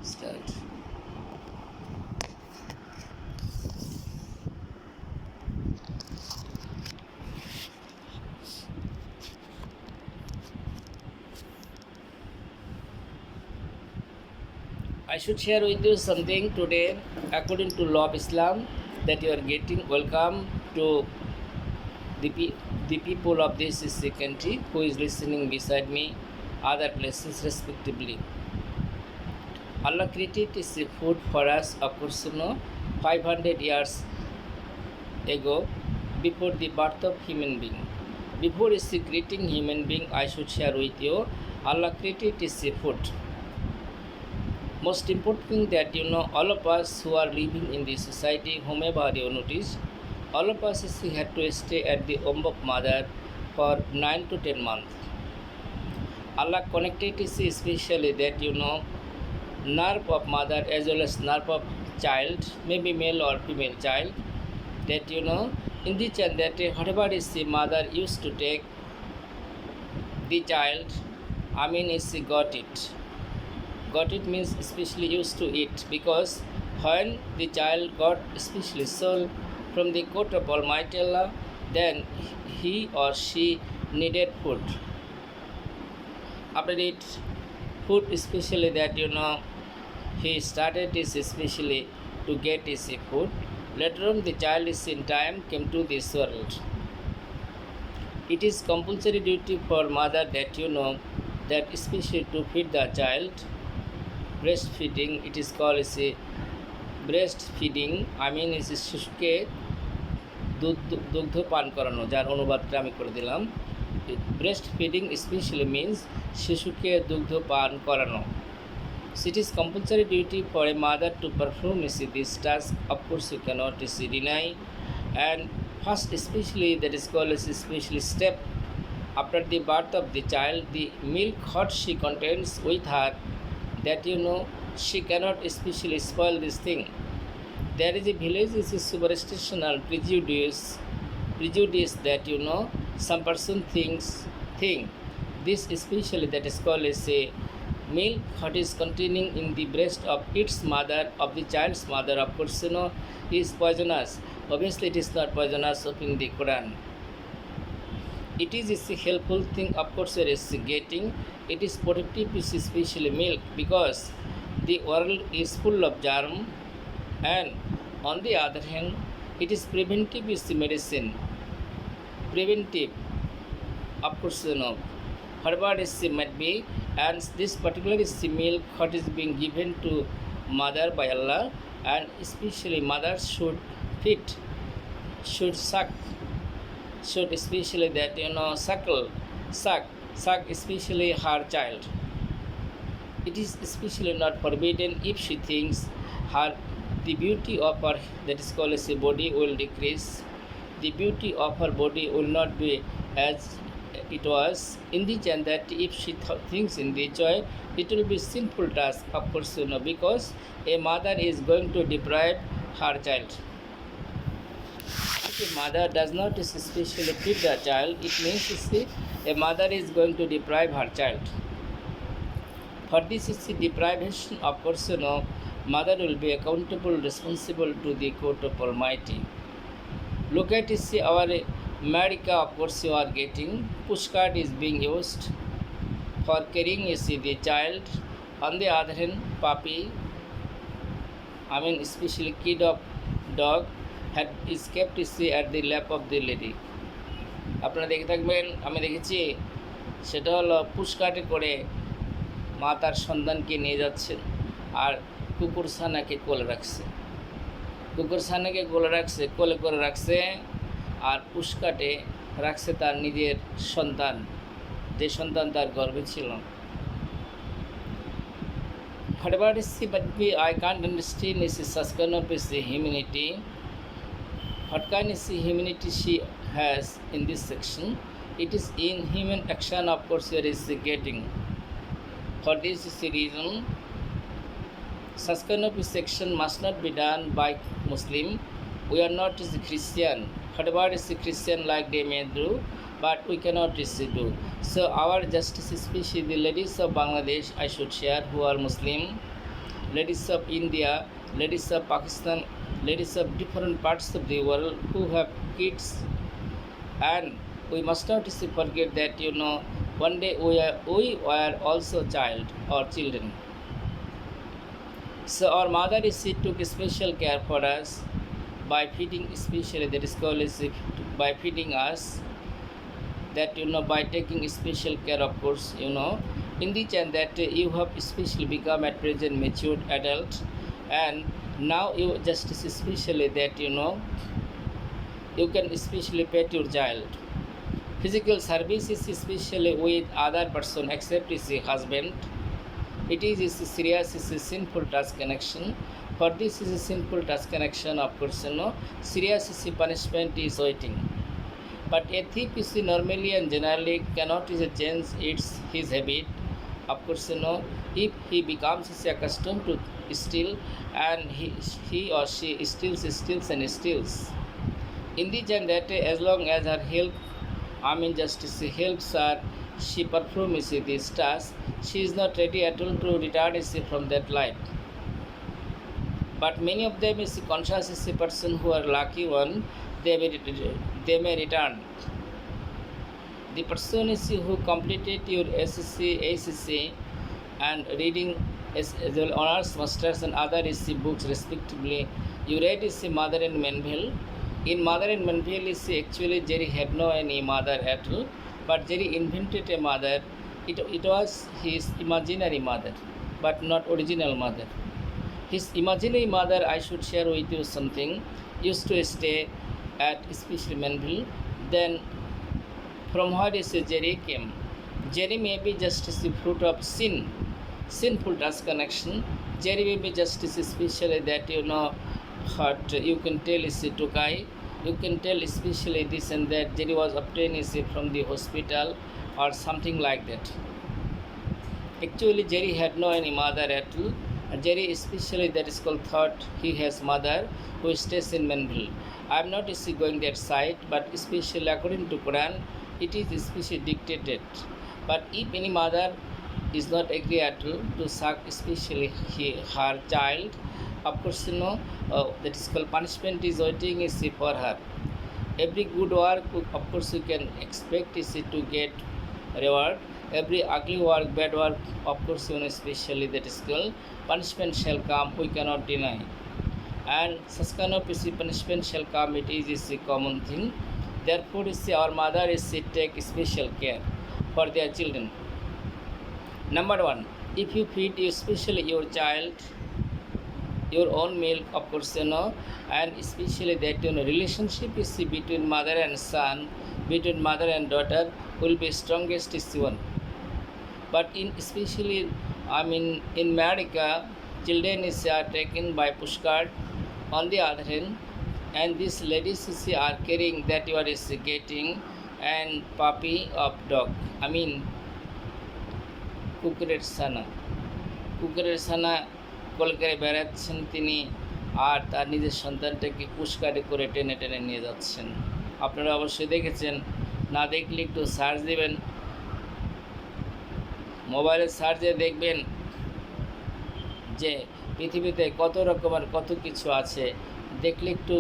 Start. I should share with you something today according to law of Islam that you are getting. Welcome to the people of this country who is listening beside me, other places respectively. Allah created this food for us, of course, 500 years ago before the birth of human being. Before creating human being, I should share with you, Allah created this food. Most important thing that all of us who are living in this society, whomever you notice, all of us had to stay at the womb of mother for 9 to 10 months. Allah connected is especially that nerve of mother as well as nerve of child, maybe male or female child, that in the child that whatever is the mother used to take, the child, is got it. Got it means especially used to it, because when the child got especially soul from the court of Almighty Allah, then he or she needed food. After it, food especially that he started this especially to get his food. Later on the child is in time came to this world. It is compulsory duty for mother that that especially to feed the child. Breastfeeding, it is called as a breastfeeding, is শিশুকে দুগ্ধ পান করানো, যার অনুবাদটা আমি করে দিলাম। Breast feeding specially means শিশুকে দুগ্ধ পান করানো। It is compulsory duty for a mother to perform this task. Of course, you cannot deny. And first, especially that is called as a special step after the birth of the child, the milk what she contains with her, that she cannot especially spoil this thing. There is a village is a superstition or prejudice that some person think this especially that is called as a milk what is containing in the breast of its mother, of the child's mother, of course is poisonous. Obviously it is not poisonous of in the Quran. It is a helpful thing, of course it is getting. It is protective, especially milk, because the world is full of germ, and on the other hand it is preventive, is the medicine. Preventive, of course whatever is might be, and this particular is the milk what is being given to mother by Allah, and especially mother should feed, should suck, should especially that suck especially her child. It is especially not forbidden if she thinks her the beauty of her, that is called as a body, will decrease. The beauty of her body will not be as it was in the gender, that if she thinks in the joy, it will be sinful task, of course because a mother is going to deprive her child. If a mother does not especially feed the child, it means a mother is going to deprive her child. For this is the deprivation, of course mother will be accountable, responsible to the court of Almighty. Look at our America, of course you are getting push cart is being used for carrying the child. On the other hand, puppy, especially kid of dog is kept at the lap of the lady. আপনারা দেখে থাকবেন, আমি দেখেছি সেটা হলো পুশকার্টে করে মা তার সন্তানকে নিয়ে যাচ্ছেন, আর কুকুর ছানাকে কোলে রাখছে, কোলে করে রাখছে, আর পুশকাটে রাখছে তার নিজের সন্তান, যে সন্তান তার গর্ভে ছিল। Whatever is but I can't understand is such kind of humanity. What kind of humanity she has in this section? It is inhuman action, of course there is getting. For this is the reason such kind of section must not be done by Muslim. We are not Christian. Whatever is Christian like they may do, but we cannot do. So our justice, especially the ladies of Bangladesh, I should share, who are Muslim, ladies of India, ladies of Pakistan, ladies of different parts of the world who have kids, and we must not forget that one day we were also child or children. So our mother is she took special care for us by feeding, especially that is called is by feeding us, that by taking special care, of course, in the chance that you have especially become at present matured adult, and now you just especially that you can especially pet your child. Physical service is especially with other person except his husband. It is a serious, is a sinful task connection. For this is a sinful task connection, of course, serious is a punishment is waiting. But a thief is normally and generally cannot is a change his habit. Of course, if he becomes accustomed to steal, and he or she steals and steals. In the gen that as long as her help, justice helps her, she performs this task, she is not ready at all to return from that life. But many of them is conscious is a person who are lucky one, they may return. The person is who completed your SSC, ACC, and reading as well honors, masters, and other books respectively. You read is Mother and Menville. In Mother and Menville is actually Jerry had no any mother at all, but Jerry invented a mother. It was his imaginary mother, but not original mother. His imaginary mother, I should share with you something, used to stay at especially Menville. Then from where is Jerry came? Jerry may be just the fruit of sinful task connection. Jerry may be just especially that what you can tell is Tukai. You can tell especially this and that Jerry was obtained is from the hospital or something like that. Actually, Jerry had no any mother at all. Jerry especially that is called thought he has mother who stays in Menville. I am not going that side, but especially according to Quran, it is especially dictated. But if any mother is not agree at all to suck especially her child, of course that is called punishment is waiting is for her. Every good work, of course, you can expect is to get reward. Every ugly work, bad work, of course, especially that is called punishment shall come, we cannot deny. And such kind of punishment shall come, it is a common thing. Therefore, our mother is take special care for their children. Number one, if you feed especially your child your own milk, of course, and especially that relationship is between mother and son, between mother and daughter will be strongest is one. But in especially in America, children is taken by pushcart. On the other hand, and these ladies are carrying that you are getting and puppy of dog. কুকুরের ছানা call করে বেড়াচ্ছেন তিনি, আর তার নিজের সন্তানটাকে পুশকারে করে টেনে টেনে নিয়ে যাচ্ছেন। আপনারা অবশ্যই দেখেছেন, না দেখলে একটু সার্চ দেবেন, মোবাইলে সার্চে দেখবেন যে পৃথিবীতে কত রকমের কত কিছু আছে। দেখলে একটু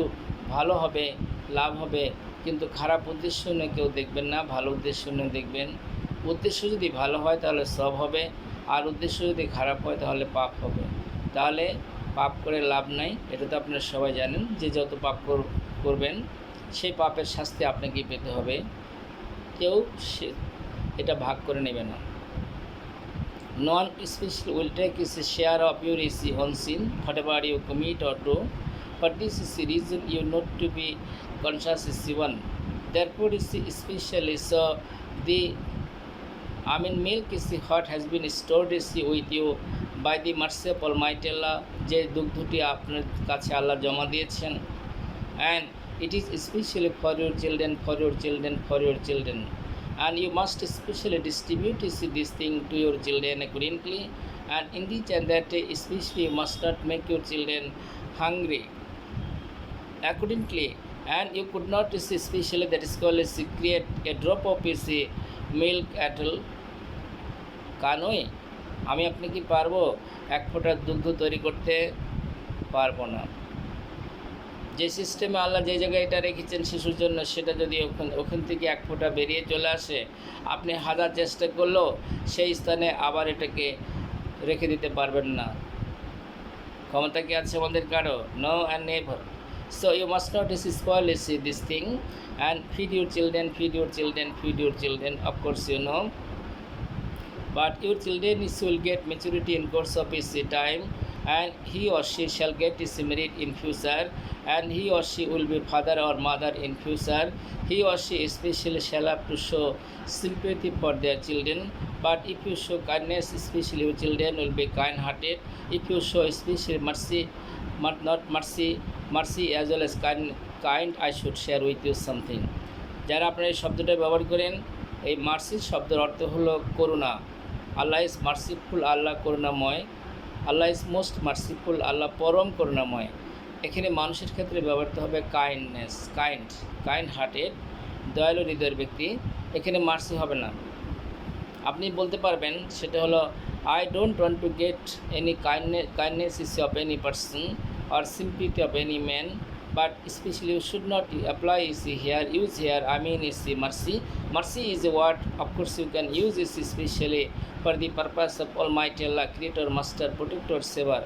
ভালো হবে, লাভ হবে, কিন্তু খারাপ উদ্দেশ্য নিয়ে কেউ দেখবেন না, ভালো উদ্দেশ্য নিয়ে দেখবেন। উদ্দেশ্য যদি ভালো হয় তাহলে সব হবে, আর উদ্দেশ্য যদি খারাপ হয় তাহলে পাপ হবে। তাহলে পাপ করে লাভ নাই, এটা তো আপনারা সবাই জানেন যে যত পাপ করবেন সেই পাপের শাস্তি আপনাকেই পেতে হবে, কেউ এটা ভাগ করে নেবে না। Non special will take is a share of your own sin, whatever you commit or do. For this is the reason you not to be conscious is one. Therefore is especially so the milk is what has been stored is with you by the mercy of Almighty Allah, যে দুগ্ধটি আপনার কাছে আল্লাহ জমা দিয়েছেন, and it is especially for your children, for your children, for your children. And you must especially distribute this thing to your children accordingly, and in the and that especially you must not make your children hungry accordingly. And you could not especially that is called create a drop of milk at all, canoi, আমি আপনি কি পারবো এক ফোঁটা দুগ্ধ তৈরি করতে? পারবো না। যে সিস্টেমে আল্লাহ যে জায়গায় এটা রেখেছেন শিশুর জন্য, সেটা যদি ওখান থেকে এক ফোঁটা বেরিয়ে চলে আসে, আপনি হাজার চেষ্টা করলেও সেই স্থানে আবার এটাকে রেখে দিতে পারবেন না। ক্ষমতা কি আছে আমাদের কারো? No and never. So you must not spoil this thing and feed your children, feed your children, feed your children. Of course, you know, but your children will get maturity in course of his time, and he or she shall get his merit in future, and he or she will be father or mother in future. He or she especially shall have to show sympathy for their children. But if you show kindness, especially your children will be kind hearted. If you show especially mercy, not mercy as well as kind, I should share with you something. যারা আপনারা এই শব্দটা ব্যবহার করেন, এই mercy শব্দের অর্থ হলো করুণা। আল্লাহ ইজ মার্সিফুল, আল্লাহ করুণাময়। আল্লাহ ইজ মোস্ট মার্সিফুল, আল্লাহ পরম করুণাময়। এখানে মানুষের ক্ষেত্রে ব্যবহৃত হবে কাইন্ডনেস, কাইন্ড হার্টেড, দয়ালু হৃদয়ের ব্যক্তি। এখানে মার্সি হবে না। আপনি বলতে পারবেন সেটা হলো I don't want to get any kindness is of any person or sympathy of any man, but especially you should not apply use here, I mean is mercy is a word, of course you can use this especially for the purpose of Almighty Allah, creator, master, protector, saver.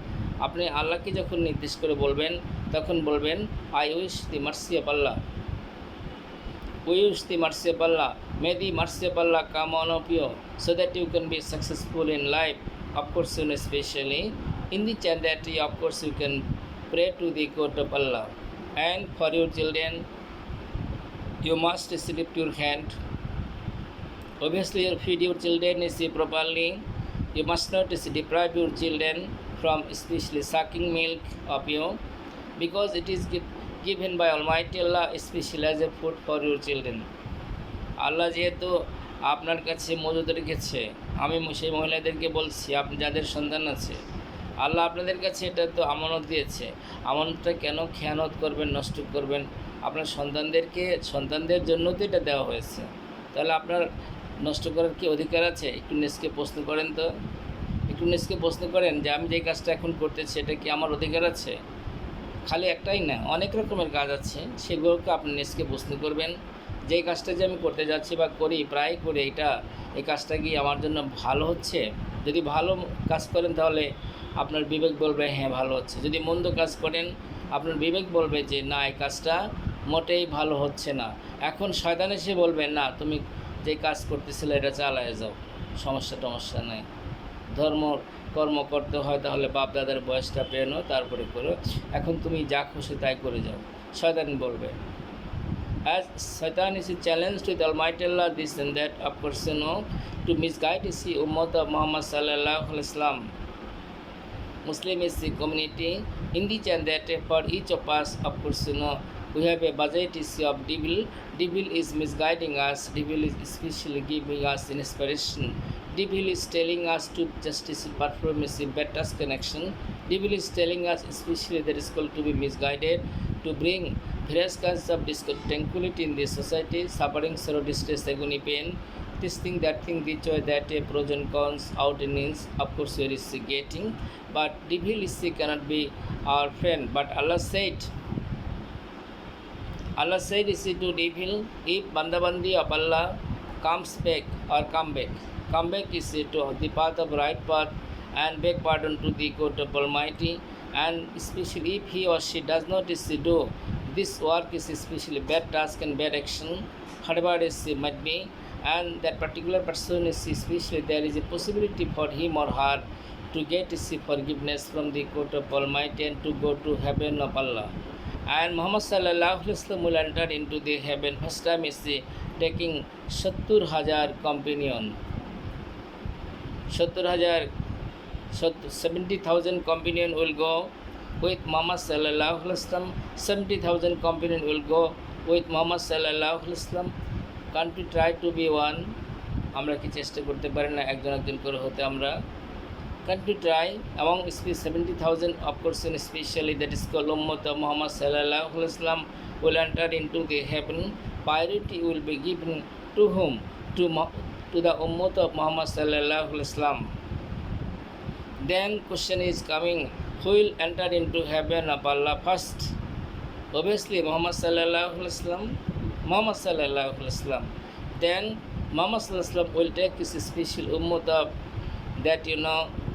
আপনি আল্লাহকে যখন নির্দেশ করে বলবেন তখন বলবেন I wish the mercy of Allah, we wish the mercy of Allah, may the mercy of Allah come on you so that you can be successful in life. Of course, you know, especially in the charity, of course you can pray to the court of Allah. And for your children, you must slip your hand. Obviously, you feed your children properly. You must not deprive your children from especially sucking milk of you, because it is given by Almighty Allah especially as a food for your children. আল্লাহ যেহেতু আপনার কাছে মজুদ রেখেছে, আমি সেই মহিলাদেরকে বলছি, আপনি যাদের সন্তান আছে, আল্লাহ আপনাদের কাছে এটা তো আমানত দিয়েছে। আমানতটা কেন খেয়ানত করবেন, নষ্ট করবেন? আপনার সন্তানদের জন্য তো এটা দেওয়া হয়েছে, তাহলে আপনার নষ্ট করার কি অধিকার আছে? একটু নিজকে প্রশ্ন করেন তো, একটু নিজকে প্রশ্ন করেন যে আমি যে কাজটা এখন করতেছি এটা কি আমার অধিকার আছে? খালি একটাই না, অনেক রকমের কাজ আছে, সেগুলোকে আপনি নিজকে প্রশ্ন করবেন যে কাজটা যে আমি করতে যাচ্ছি বা প্রায় করি, এই কাজটা কি আমার জন্য ভালো হচ্ছে? যদি ভালো কাজ করেন তাহলে আপনার বিবেক বলবে হ্যাঁ ভালো হচ্ছে। যদি মন্দ কাজ করেন আপনার বিবেক বলবে যে না, এই কাজটা মোটেই ভালো হচ্ছে না। এখন শয়তান এসে বলবে না, তুমি যে কাজ করতেছিলে এটা চালায় যাও, সমস্যা নেই। কর্ম করতে হয় তাহলে বাপ দাদার বয়সটা পেনো, তারপরে করো, এখন তুমি যা খুশি তাই করে যাও, শয়তান বলবে। As Satan is challenged with Almighty Allah this and that, of course you know, to misguide is the Ummah of Muhammad sallallahu alaihi wasallam. Muslim is the community in the and that for each of us, of course you know, we have a budget issue of devil. Devil is misguiding us, devil is especially giving us inspiration. Devil is telling us to justice, perform a bad task connection. Devil is telling us especially that is called to be misguided, to bring various kinds of tranquility in the society, suffering, sorrow, distress, agony, pain, this thing, that thing, the joy, that pros and cons, out and ins, of course you is getting, but devil is cannot be our friend. But Allah said is to devil, if bandabandi of Allah comes back or come back is to the path of right path and beg pardon to the court of Almighty, and especially if he or she does not do this work is especially bad task and bad action, whatever is might be, and that particular person is especially there is a possibility for him or her to get forgiveness from the court of Almighty and to go to heaven of Allah. And Muhammad sallallahu alaihi wasallam will enter into the heaven. First time is taking 70,000 companion, 70,000 companion will go with Muhammad sallallahu alaihi wasallam. 70,000 companion will go with Muhammad sallallahu alaihi wasallam. Can't we try to be one? আমরা কি চেষ্টা করতে পারি না একজন করে হতে? আমরা can't we try among 70,000, of course especially that is called Ummah of Muhammad sallallahu alaihi wasallam will enter into the heaven. Priority will be given to whom? To the Ummah of Muhammad sallallahu alaihi wasallam. Then question is coming, who will enter into heaven of Allah first? Obviously Muhammad sallallahu alaihi wasallam. Muhammad sallallahu alaihi wasallam. Then Muhammad sallallahu alaihi wasallam will take his special ummah of that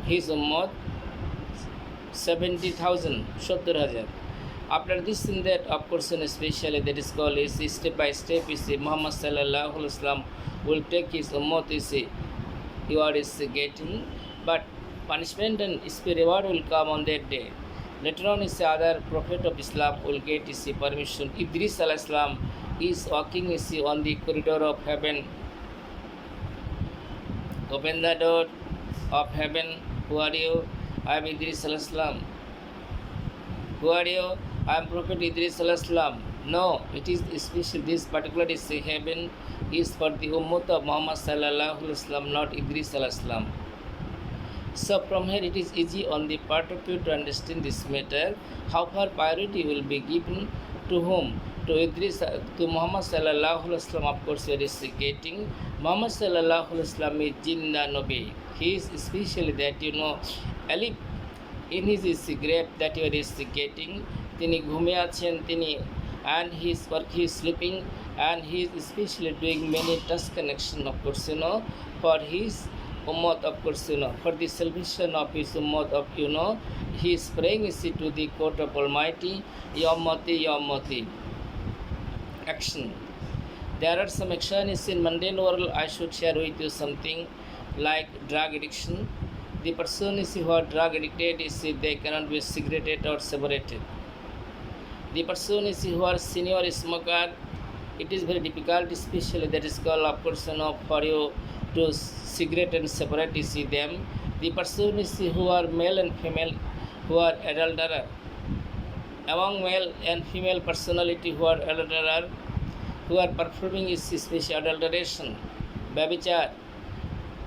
his ummah 70,000, 70,000. After this and that, of course, especially that is called is step by step. Is Muhammad sallallahu alaihi wasallam will take his ummah. You are getting, but punishment and reward will come on that day. Later on, is other prophet of Islam will get his permission. Idris alayhi salam is walking on the corridor of heaven. Open the door of heaven. Who are you? I am Idris alayhi salam. Who are you? I am Prophet Idris alayhi salam. No, it is special. This particular is heaven is for the ummah of Muhammad sallallahu alaihi wasallam, not Idris alayhi salam. So from here it is easy on the part of you to understand this matter. How far priority will be given to whom? To Idris, to Muhammad sallallahu alaihi wasallam. Of course, it is getting Muhammad sallallahu alaihi wasallam is Jinda Nabi. He is especially that Alif in his grave that you are getting. Tini ghume achen tini, and he is sleeping, and he is especially doing many task connection of course for his ummah of course for the salvation of his ummah of he is praying to the court of Almighty, Ya Ummati, Ya Ummati. Action. There are some actions in mundane world. I should share with you something like drug addiction. The person who are drug addicted they cannot be segregated or separated. The person who are senior smoker, it is very difficult, especially that is called a person for you to cigarette and separate them. The person who are male and female who are adulterer. Among male and female personality who are adulterer, who are performing special adulteration, babichar,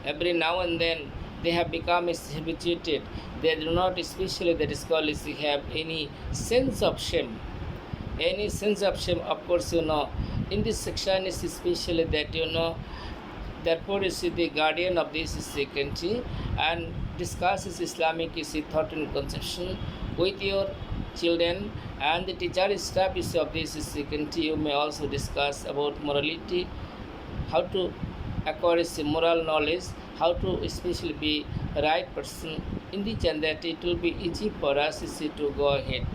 every now and then they have become habituated. They do not, especially that is called have any sense of shame. Any sense of shame, of course, in this section is especially that therefore is the guardian of this country and discusses Islamic thought and conception with your children, and the teacher staff of this country. You may also discuss about morality, how to acquire moral knowledge, how to especially be a right person in the and that it will be easy for us to go ahead.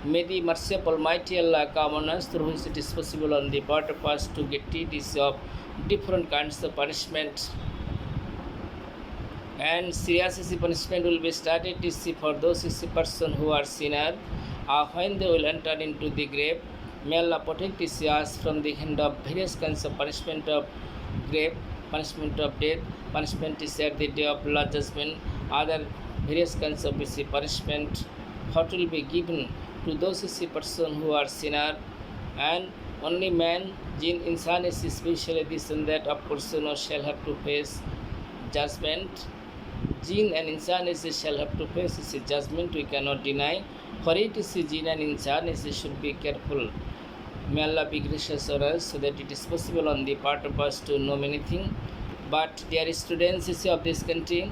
May the mercy of Almighty Allah come on us, through which it is possible on the part of us to get rid of different kinds of punishment. And serious punishment will be started for those person who are sinner, when they will enter into the grave. May Allah protect us from the hand of various kinds of punishment of grave, punishment of death, punishment is at the day of Lord's judgment, other various kinds of punishment what will be given to those person who are sinner, and only man, jinn, insan is especially this and that of person shall have to face judgment. Jinn and insan shall have to face judgment, we cannot deny. For it is jinn and insan should be careful. May Allah be gracious on us so that it is possible on the part of us to know many things. But dear students of this country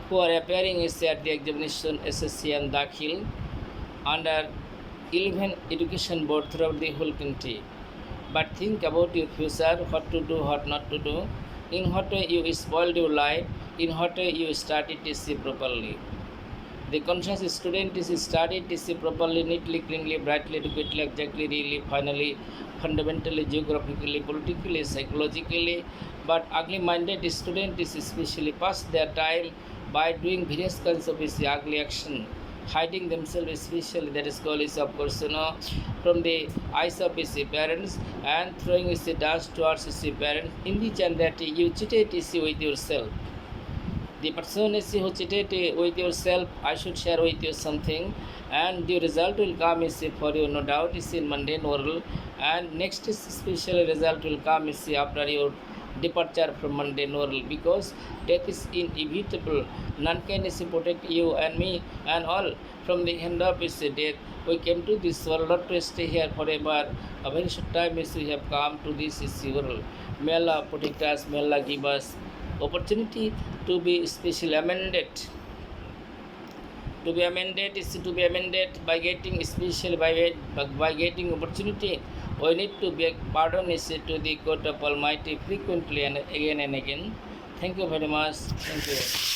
who are appearing at the examination SSC and Dakhil under 11 education board throughout the whole country. But think about your future, what to do, what not to do, in what way you spoiled your life, in what way you started TC properly. The conscious student is studied TC properly, neatly, cleanly, brightly, adequately, exactly, really, finally, fundamentally, geographically, politically, psychologically. But ugly-minded student is especially past their time by doing various kinds of ugly action, hiding themselves especially, that is called of course from the eyes of his parents, and throwing his dust towards his parents. In the and that you cheated with yourself. The person who cheated with yourself, I should share with you something, and the result will come for you, no doubt, is in mundane world, and next special result will come after your departure from mundane world, because death is inevitable. None can protect you and me and all from the hand of death. We came to this world not to stay here forever. A very short time we have come to this world. May Allah protect us, may Allah give us opportunity to be special amended. To be amended is to be amended by getting special by getting opportunity. We need to beg pardon is to the court of Almighty frequently and again and again. Thank you very much. Thank you.